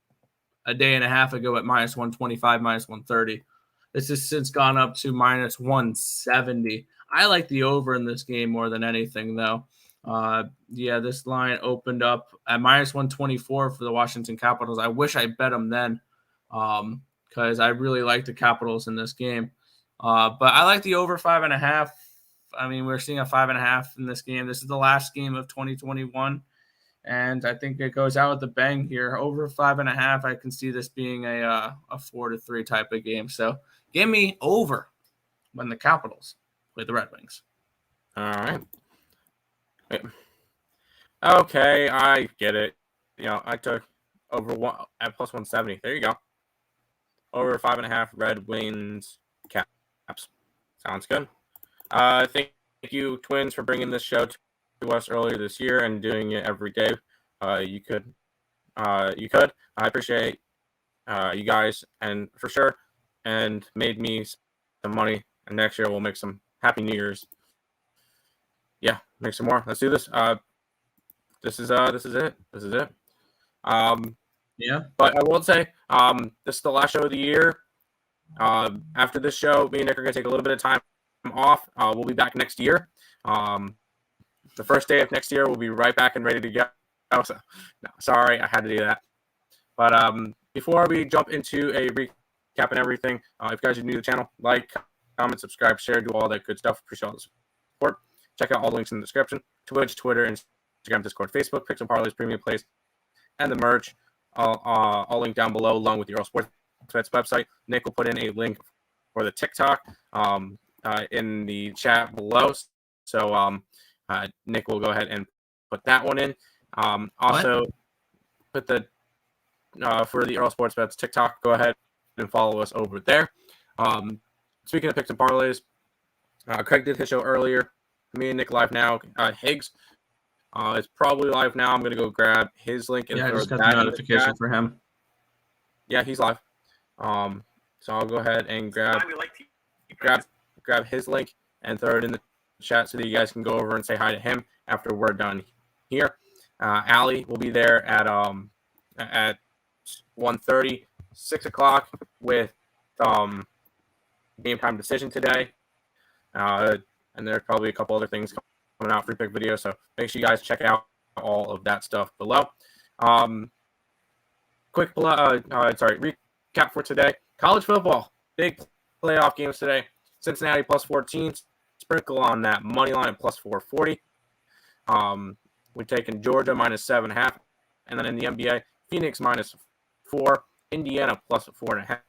a day and a half ago at minus 125, minus 130. This has since gone up to minus 170. I like the over in this game more than anything, though. Yeah, this line opened up at minus 124 for the Washington Capitals. I wish I bet them then, because I really like the Capitals in this game. But I like the over 5.5. I mean, we're seeing a 5.5 in this game. This is the last game of 2021, and I think it goes out with a bang here. Over 5.5, I can see this being a 4-3 type of game. So give me over when the Capitals play the Red Wings. All right. Okay, I get it. You know, I took over one at plus 170. There you go. Over 5.5 Red Wings Caps. Sounds good. Thank you, Twins, for bringing this show to us earlier this year and doing it every day. You could. I appreciate you guys, and for sure, and made me some money. And next year we'll make some Happy New Year's. Yeah, make some more. Let's do this. This is it. Yeah. But I will say, this is the last show of the year. After this show, me and Nick are gonna take a little bit of time off. We'll be back next year. The first day of next year, we'll be right back and ready to go. So, no, sorry, I had to do that. But before we jump into a recap and everything, if you guys are new to the channel, like, comment, subscribe, share, do all that good stuff. Appreciate all the support. Check out all the links in the description. Twitch, Twitter, Instagram, Discord, Facebook, Picks and Parleys, Premium Plays, and the merch. All linked down below, along with the Earle Sports Bets website. Nick will put in a link for the TikTok in the chat below. So Nick will go ahead and put that one in. Also, put the for the Earle Sports Bets TikTok, go ahead and follow us over there. Speaking of Picks and Parleys, Craig did his show earlier. Me and Nick live now. Higgs is probably live now. I'm going to go grab his link. And I throw just got that the notification for him. Yeah, he's live. So I'll go ahead and grab his link and throw it in the chat so that you guys can go over and say hi to him after we're done here. Allie will be there at 1:30, 6 o'clock with game time decision today. And there's probably a couple other things coming out, free pick videos. So make sure you guys check out all of that stuff below. Quick recap for today. College football, big playoff games today. Cincinnati plus 14, sprinkle on that money line at plus 440. We're taking Georgia minus 7.5, and then in the NBA, Phoenix minus 4, Indiana plus 4.5.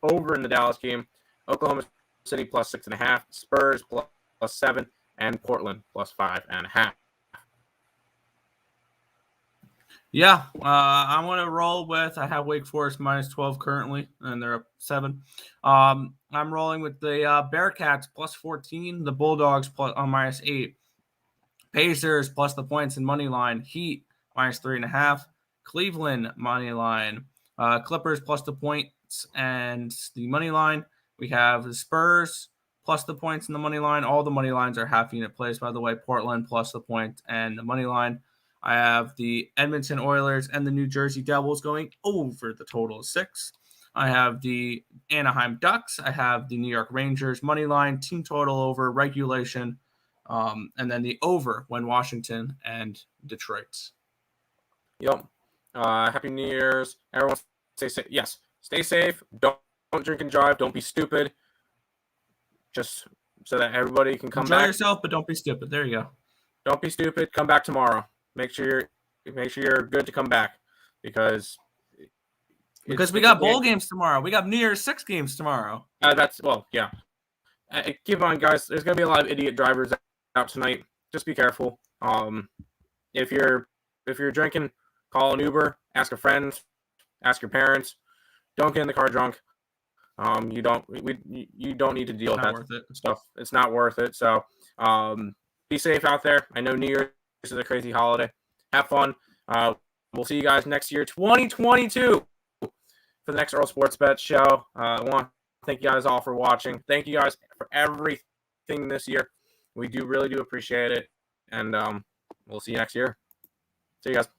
Over in the Dallas game, Oklahoma City plus 6.5, Spurs plus 7, and Portland plus 5.5. Yeah, I'm going to roll with, I have Wake Forest minus 12 currently, and they're up 7. I'm rolling with the Bearcats plus 14, the Bulldogs plus minus 8, Pacers plus the points and money line, Heat minus 3.5, Cleveland money line, Clippers plus the points and the money line. We have the Spurs plus the points and the money line. All the money lines are half unit plays, by the way. Portland plus the point and the money line. I have the Edmonton Oilers and the New Jersey Devils going over the total of 6. I have the Anaheim Ducks. I have the New York Rangers money line, team total over, regulation, and then the over when Washington and Detroit. Yep. Happy New Year's. Everyone stay safe. Yes, stay safe. Don't drink and drive. Don't be stupid. Just so that everybody can come Enjoy back. yourself, but don't be stupid. There you go. Don't be stupid. Come back tomorrow. Make sure you're good to come back because we got bowl games tomorrow. We got New Year's 6 games tomorrow. Yeah. Keep on, guys. There's gonna be a lot of idiot drivers out tonight. Just be careful. If you're drinking, call an Uber. Ask a friend. Ask your parents. Don't get in the car drunk. You don't need to deal with that stuff. It's not worth it. So be safe out there. I know New Year's is a crazy holiday. Have fun. We'll see you guys next year, 2022, for the next Earle Sports Bet show. I want to thank you guys all for watching. Thank you guys for everything this year. We really do appreciate it. And we'll see you next year. See you guys.